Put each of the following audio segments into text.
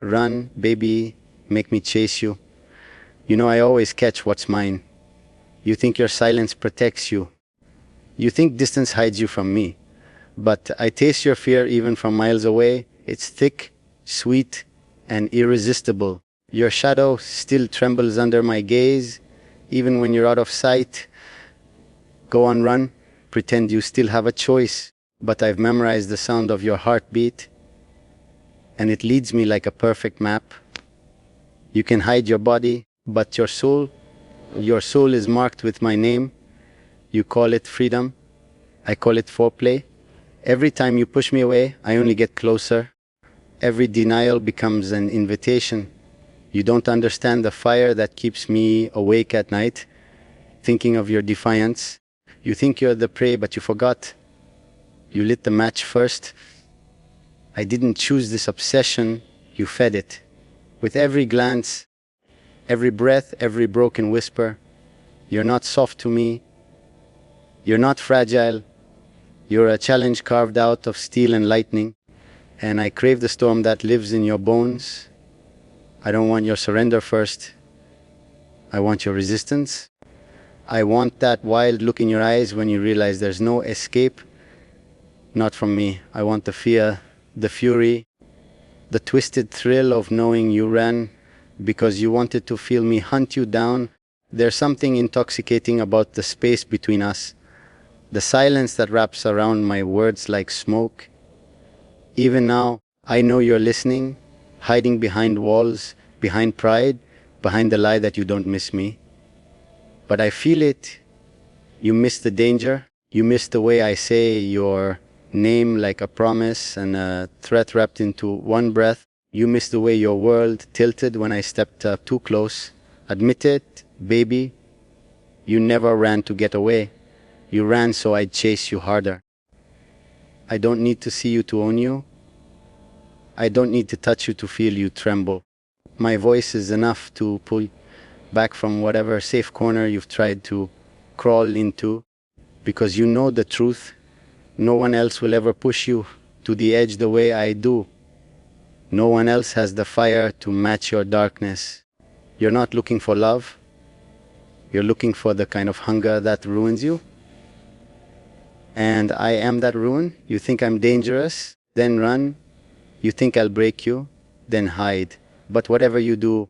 Run, baby, make me chase you. You know I always catch what's mine. You think your silence protects you. You think distance hides you from me. But I taste your fear even from miles away. It's thick, sweet, and irresistible. Your shadow still trembles under my gaze, even when you're out of sight. Go on, run. Pretend you still have a choice. But I've memorized the sound of your heartbeat, and it leads me like a perfect map. You can hide your body, but your soul is marked with my name. You call it freedom. I call it foreplay. Every time you push me away, I only get closer. Every denial becomes an invitation. You don't understand the fire that keeps me awake at night, thinking of your defiance. You think you're the prey, but you forgot. You lit the match first. I didn't choose this obsession, you fed it. With every glance, every breath, every broken whisper. You're not soft to me. You're not fragile. You're a challenge carved out of steel and lightning. And I crave the storm that lives in your bones. I don't want your surrender first. I want your resistance. I want that wild look in your eyes when you realize there's no escape. Not from me. I want the fear, the fury, the twisted thrill of knowing you ran because you wanted to feel me hunt you down. There's something intoxicating about the space between us, the silence that wraps around my words like smoke. Even now, I know you're listening, hiding behind walls, behind pride, behind the lie that you don't miss me. But I feel it. You miss the danger. You miss the way I say your name like a promise and a threat wrapped into one breath. You miss the way your world tilted when I stepped up too close. Admit it, baby. You never ran to get away. You ran so I'd chase you harder. I don't need to see you to own you. I don't need to touch you to feel you tremble. My voice is enough to pull back from whatever safe corner you've tried to crawl into, because you know the truth. No one else will ever push you to the edge the way I do. No one else has the fire to match your darkness. You're not looking for love. You're looking for the kind of hunger that ruins you. And I am that ruin. You think I'm dangerous, then run. You think I'll break you, then hide. But whatever you do,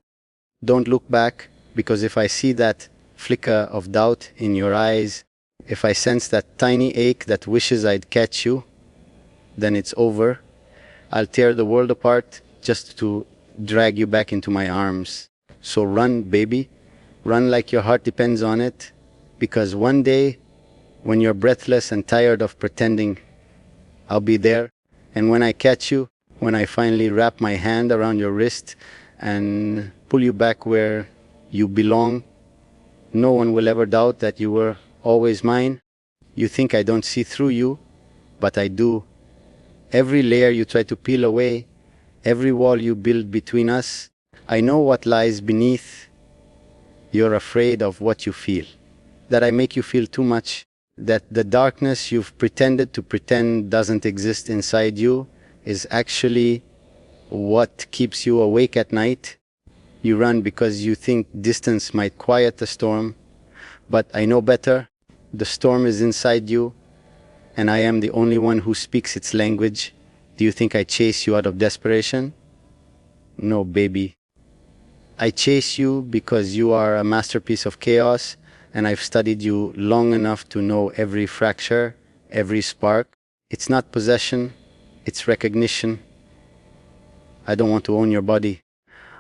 don't look back, because if I see that flicker of doubt in your eyes, if I sense that tiny ache that wishes I'd catch you, then it's over. I'll tear the world apart just to drag you back into my arms. So run, baby. Run like your heart depends on it, because one day, when you're breathless and tired of pretending, I'll be there. And when I catch you, when I finally wrap my hand around your wrist and pull you back where you belong, no one will ever doubt that you were always mine. You think I don't see through you, but I do. Every layer you try to peel away, every wall you build between us, I know what lies beneath. You're afraid of what you feel, that I make you feel too much, that the darkness you've pretended to pretend doesn't exist inside you is actually what keeps you awake at night. You run because you think distance might quiet the storm, but I know better. The storm is inside you, and I am the only one who speaks its language. Do you think I chase you out of desperation? No, baby. I chase you because you are a masterpiece of chaos, and I've studied you long enough to know every fracture, every spark. It's not possession, it's recognition. I don't want to own your body.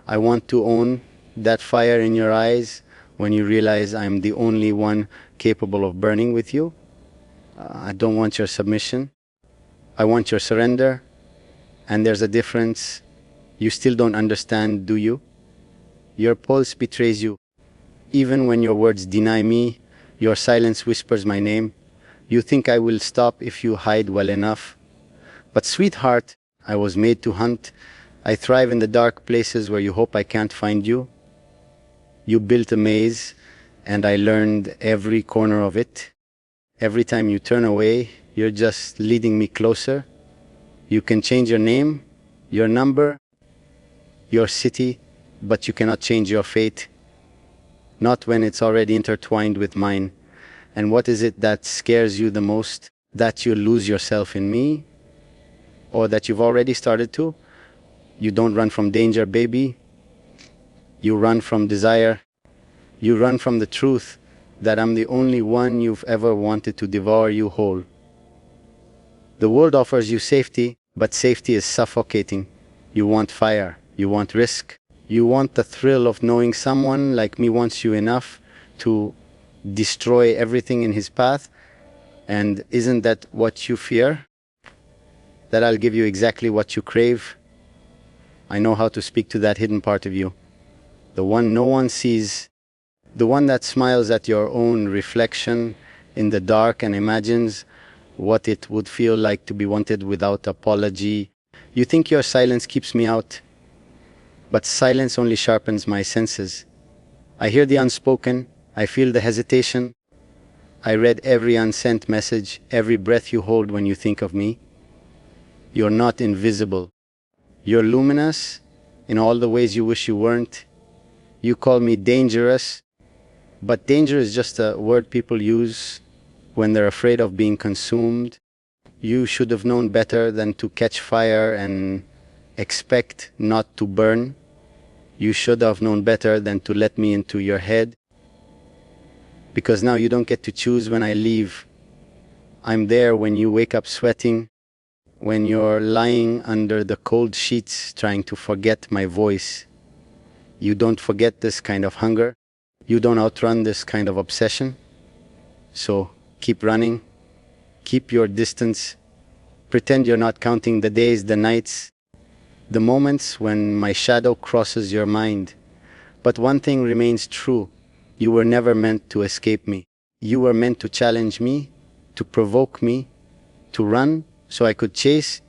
I want to own that fire in your eyes when you realize I'm the only one capable of burning with you. I don't want your submission. I want your surrender. And there's a difference. You still don't understand, do you? Your pulse betrays you. Even when your words deny me, your silence whispers my name. You think I will stop if you hide well enough. But sweetheart, I was made to hunt. I thrive in the dark places where you hope I can't find you. You built a maze, and I learned every corner of it. Every time you turn away, you're just leading me closer. You can change your name, your number, your city, but you cannot change your fate. Not when it's already intertwined with mine. And what is it that scares you the most? That you lose yourself in me? Or that you've already started to? You don't run from danger, baby. You run from desire. You run from the truth that I'm the only one you've ever wanted to devour you whole. The world offers you safety, but safety is suffocating. You want fire. You want risk. You want the thrill of knowing someone like me wants you enough to destroy everything in his path. And isn't that what you fear? That I'll give you exactly what you crave? I know how to speak to that hidden part of you. The one no one sees. The one that smiles at your own reflection in the dark and imagines what it would feel like to be wanted without apology. You think your silence keeps me out, but silence only sharpens my senses. I hear the unspoken, I feel the hesitation. I read every unsent message, every breath you hold when you think of me. You're not invisible. You're luminous in all the ways you wish you weren't. You call me dangerous, but danger is just a word people use when they're afraid of being consumed. You should have known better than to catch fire and expect not to burn. You should have known better than to let me into your head. Because now you don't get to choose when I leave. I'm there when you wake up sweating, when you're lying under the cold sheets trying to forget my voice. You don't forget this kind of hunger. You don't outrun this kind of obsession. So keep running, keep your distance, pretend you're not counting the days, the nights, the moments when my shadow crosses your mind. But one thing remains true. You were never meant to escape me. You were meant to challenge me, to provoke me, to run so I could chase.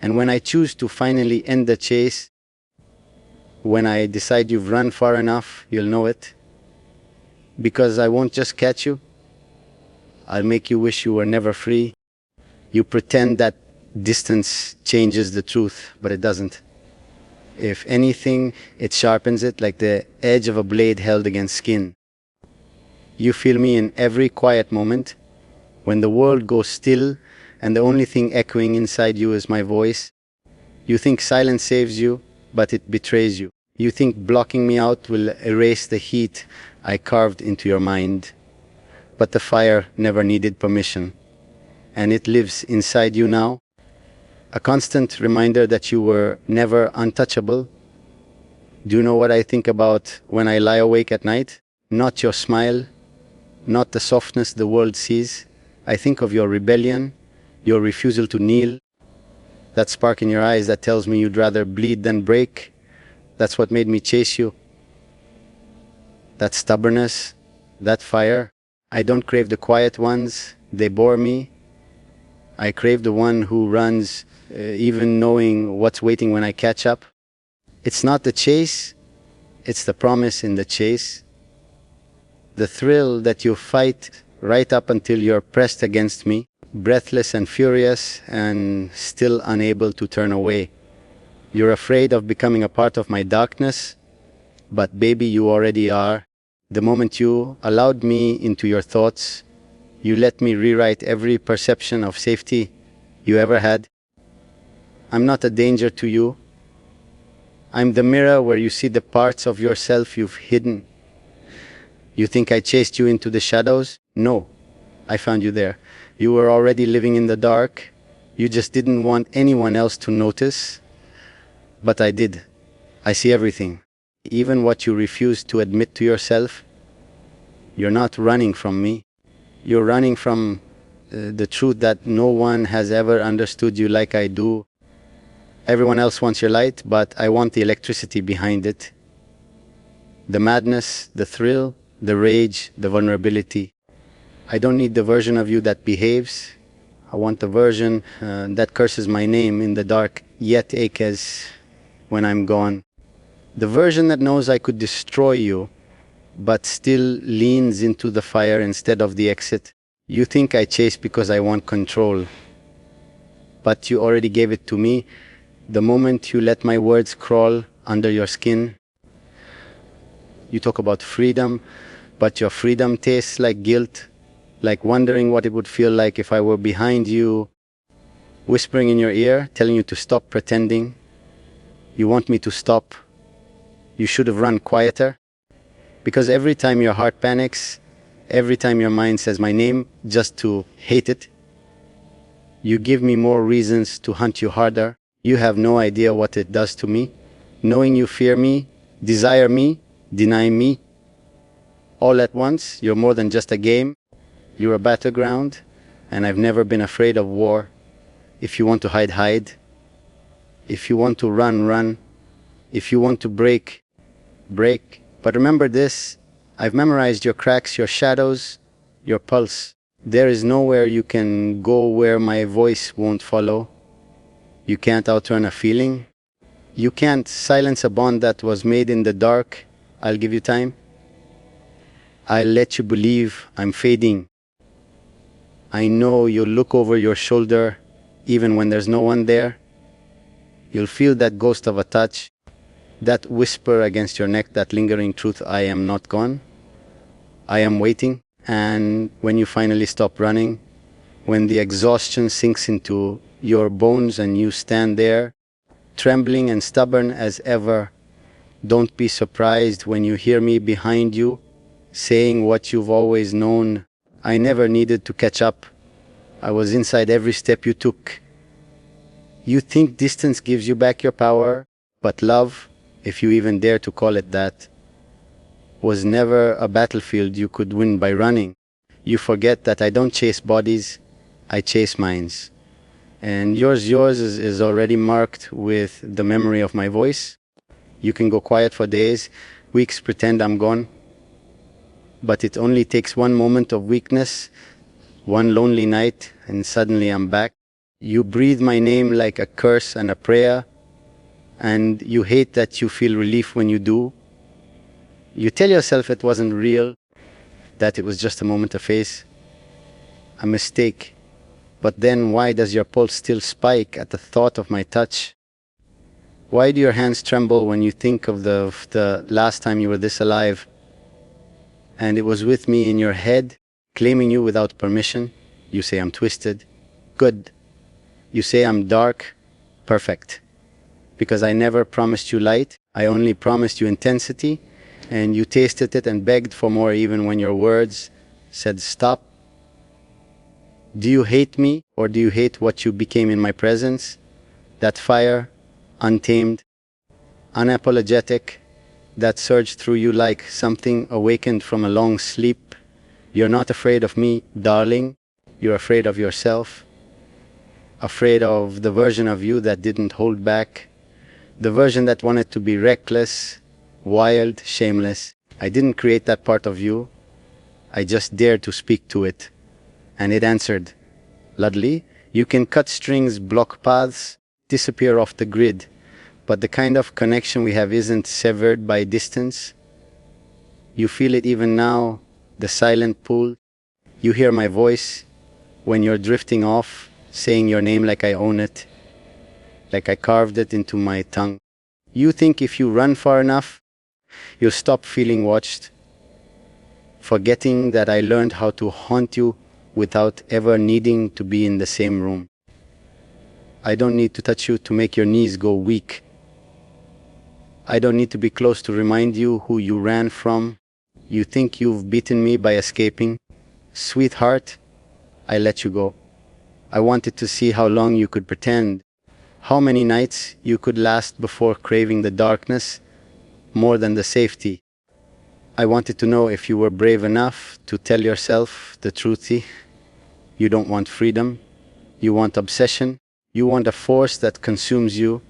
And when I choose to finally end the chase, when I decide you've run far enough, you'll know it. Because I won't just catch you, I'll make you wish you were never free. You pretend that distance changes the truth, but it doesn't. If anything, it sharpens it like the edge of a blade held against skin. You feel me in every quiet moment, when the world goes still and the only thing echoing inside you is my voice. You think silence saves you, but it betrays you. You think blocking me out will erase the heat I carved into your mind. But the fire never needed permission, and it lives inside you now. A constant reminder that you were never untouchable. Do you know what I think about when I lie awake at night? Not your smile, not the softness the world sees. I think of your rebellion, your refusal to kneel, that spark in your eyes that tells me you'd rather bleed than break. That's what made me chase you. That stubbornness, that fire. I don't crave the quiet ones, they bore me. I crave the one who runs, even knowing what's waiting when I catch up. It's not the chase, it's the promise in the chase. The thrill that you fight right up until you're pressed against me, breathless and furious and still unable to turn away. You're afraid of becoming a part of my darkness, but baby, you already are. The moment you allowed me into your thoughts, you let me rewrite every perception of safety you ever had. I'm not a danger to you. I'm the mirror where you see the parts of yourself you've hidden. You think I chased you into the shadows? No, I found you there. You were already living in the dark. You just didn't want anyone else to notice. But I did. I see everything. Even what you refuse to admit to yourself. You're not running from me. You're running from the truth that no one has ever understood you like I do. Everyone else wants your light, but I want the electricity behind it. The madness, the thrill, the rage, the vulnerability. I don't need the version of you that behaves. I want the version that curses my name in the dark, yet aches when I'm gone. The version that knows I could destroy you, but still leans into the fire instead of the exit. You think I chase because I want control, but you already gave it to me. The moment you let my words crawl under your skin. You talk about freedom, but your freedom tastes like guilt, like wondering what it would feel like if I were behind you, whispering in your ear, telling you to stop pretending. You want me to stop. You should have run quieter. Because every time your heart panics, every time your mind says my name just to hate it, you give me more reasons to hunt you harder. You have no idea what it does to me. Knowing you fear me, desire me, deny me, all at once. You're more than just a game. You're a battleground, and I've never been afraid of war. If you want to hide, hide. If you want to run, run. If you want to break, break. But remember this, I've memorized your cracks, your shadows, your pulse. There is nowhere you can go where my voice won't follow. You can't outrun a feeling. You can't silence a bond that was made in the dark. I'll give you time. I'll let you believe I'm fading. I know you'll look over your shoulder even when there's no one there. You'll feel that ghost of a touch, that whisper against your neck, that lingering truth, I am not gone. I am waiting. And when you finally stop running, when the exhaustion sinks into your bones and you stand there, trembling and stubborn as ever, don't be surprised when you hear me behind you, saying what you've always known. I never needed to catch up. I was inside every step you took. You think distance gives you back your power, but love, if you even dare to call it that, was never a battlefield you could win by running. You forget that I don't chase bodies, I chase minds. And yours is already marked with the memory of my voice. You can go quiet for days, weeks, pretend I'm gone. But it only takes one moment of weakness, one lonely night, and suddenly I'm back. You breathe my name like a curse and a prayer, and you hate that you feel relief when you do. You tell yourself it wasn't real, that it was just a moment of phase, a mistake. But then why does your pulse still spike at the thought of my touch? Why do your hands tremble when you think of the last time you were this alive? And it was with me in your head, claiming you without permission. You say I'm twisted. Good. You say I'm dark. Perfect. Because I never promised you light. I only promised you intensity. And you tasted it and begged for more even when your words said stop. Do you hate me, or do you hate what you became in my presence? That fire, untamed, unapologetic, that surged through you like something awakened from a long sleep. You're not afraid of me, darling. You're afraid of yourself. Afraid of the version of you that didn't hold back. The version that wanted to be reckless, wild, shameless. I didn't create that part of you. I just dared to speak to it. And it answered, Ludley, you can cut strings, block paths, disappear off the grid, but the kind of connection we have isn't severed by distance. You feel it even now, the silent pull. You hear my voice when you're drifting off, saying your name like I own it, like I carved it into my tongue. You think if you run far enough, you'll stop feeling watched, forgetting that I learned how to haunt you without ever needing to be in the same room. I don't need to touch you to make your knees go weak. I don't need to be close to remind you who you ran from. You think you've beaten me by escaping. Sweetheart, I let you go. I wanted to see how long you could pretend, how many nights you could last before craving the darkness more than the safety. I wanted to know if you were brave enough to tell yourself the truth. You don't want freedom. You want obsession. You want a force that consumes you,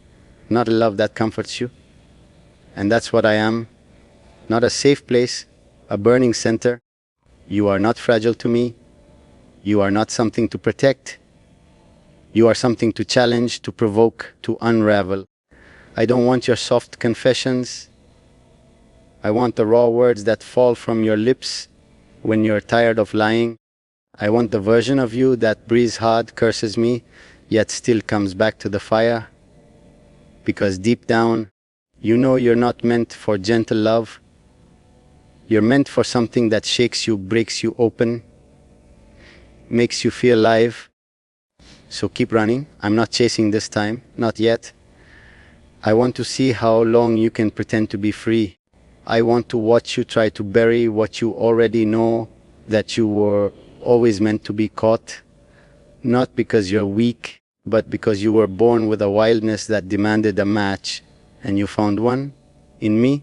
not a love that comforts you. And that's what I am. Not a safe place, a burning center. You are not fragile to me. You are not something to protect. You are something to challenge, to provoke, to unravel. I don't want your soft confessions. I want the raw words that fall from your lips when you're tired of lying. I want the version of you that breathes hard, curses me, yet still comes back to the fire. Because deep down, You know you're not meant for gentle love. You're meant for something that shakes you, breaks you open, makes you feel alive. So keep running. I'm not chasing this time, not yet. I want to see how long you can pretend to be free. I want to watch you try to bury what you already know, that you were always meant to be caught. Not because you're weak, but because you were born with a wildness that demanded a match, and you found one in me.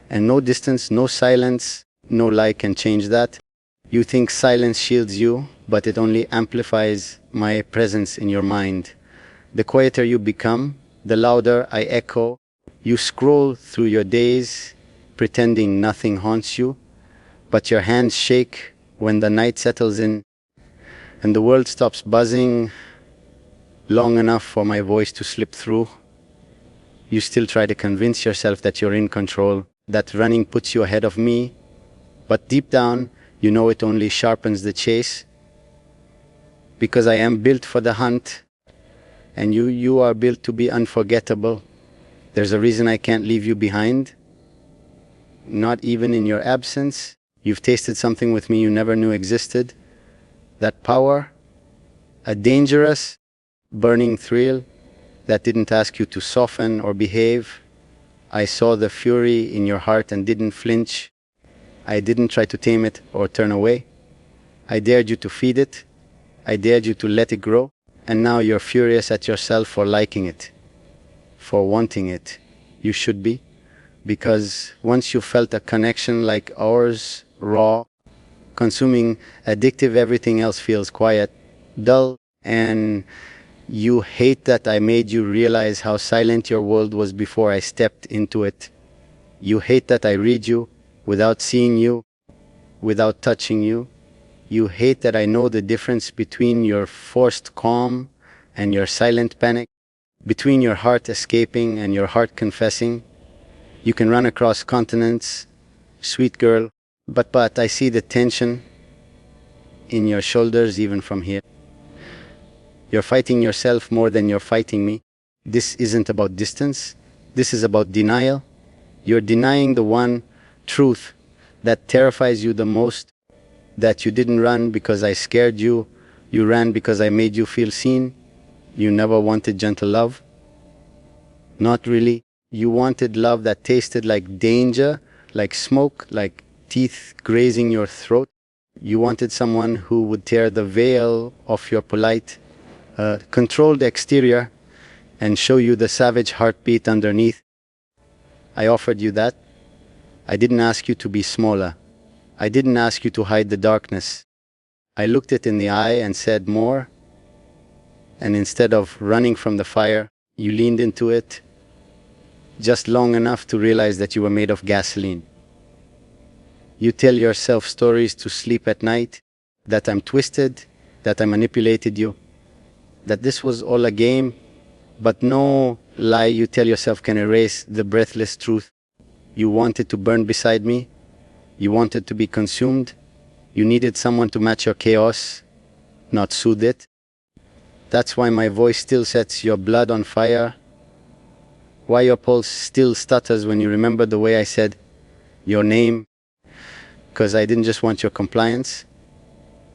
And no distance, no silence, no lie can change that. You think silence shields you, but it only amplifies my presence in your mind. The quieter you become, the louder I echo. You scroll through your days, pretending nothing haunts you, but your hands shake when the night settles in and the world stops buzzing long enough for my voice to slip through. You still try to convince yourself that you're in control, that running puts you ahead of me, but deep down, you know it only sharpens the chase. Because I am built for the hunt, and you are built to be unforgettable. There's a reason I can't leave you behind. Not even in your absence. You've tasted something with me you never knew existed. That power, a dangerous, burning thrill that didn't ask you to soften or behave. I saw the fury in your heart and didn't flinch. I didn't try to tame it or turn away. I dared you to feed it. I dared you to let it grow. And now you're furious at yourself for liking it, for wanting it. You should be. Because once you felt a connection like ours, raw, consuming, addictive, everything else feels quiet, dull, and you hate that I made you realize how silent your world was before I stepped into it. You hate that I read you without seeing you, without touching you. You hate that I know the difference between your forced calm and your silent panic, between your heart escaping and your heart confessing. You can run across continents, sweet girl, but I see the tension in your shoulders even from here. You're fighting yourself more than you're fighting me. This isn't about distance. This is about denial. You're denying the one truth that terrifies you the most, that you didn't run because I scared you. You ran because I made you feel seen. You never wanted gentle love. Not really. You wanted love that tasted like danger, like smoke, like teeth grazing your throat. You wanted someone who would tear the veil off your polite, controlled exterior and show you the savage heartbeat underneath. I offered you that. I didn't ask you to be smaller. I didn't ask you to hide the darkness. I looked it in the eye and said more. And instead of running from the fire, you leaned into it just long enough to realize that you were made of gasoline. You tell yourself stories to sleep at night, that I'm twisted, that I manipulated you, that this was all a game, but no lie you tell yourself can erase the breathless truth. You wanted to burn beside me. You wanted to be consumed. You needed someone to match your chaos, not soothe it. That's why my voice still sets your blood on fire. Why your pulse still stutters when you remember the way I said your name. Because I didn't just want your compliance.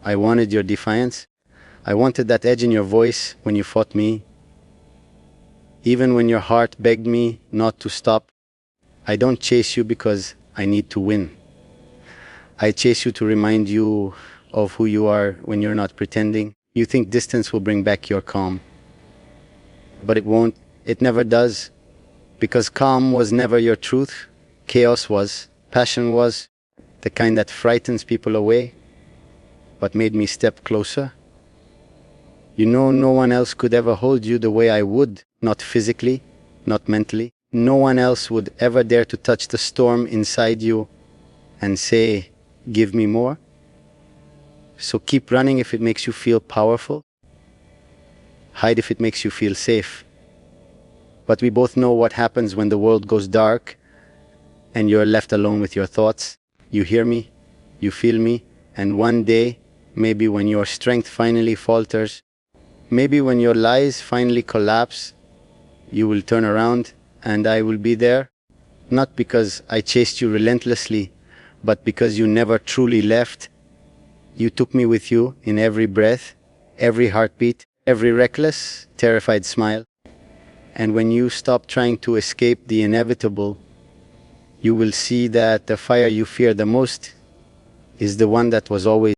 I wanted your defiance. I wanted that edge in your voice when you fought me. Even when your heart begged me not to stop. I don't chase you because I need to win. I chase you to remind you of who you are when you're not pretending. You think distance will bring back your calm. But it won't. It never does. Because calm was never your truth. Chaos was. Passion was. The kind that frightens people away, but made me step closer. You know, no one else could ever hold you the way I would. Not physically, not mentally. No one else would ever dare to touch the storm inside you and say, give me more. So keep running if it makes you feel powerful. Hide if it makes you feel safe. But we both know what happens when the world goes dark and you're left alone with your thoughts. You hear me, you feel me, and one day, maybe when your strength finally falters, maybe when your lies finally collapse, you will turn around and I will be there, not because I chased you relentlessly, but because you never truly left. You took me with you in every breath, every heartbeat, every reckless, terrified smile. And when you stop trying to escape the inevitable, you will see that the fire you fear the most is the one that was always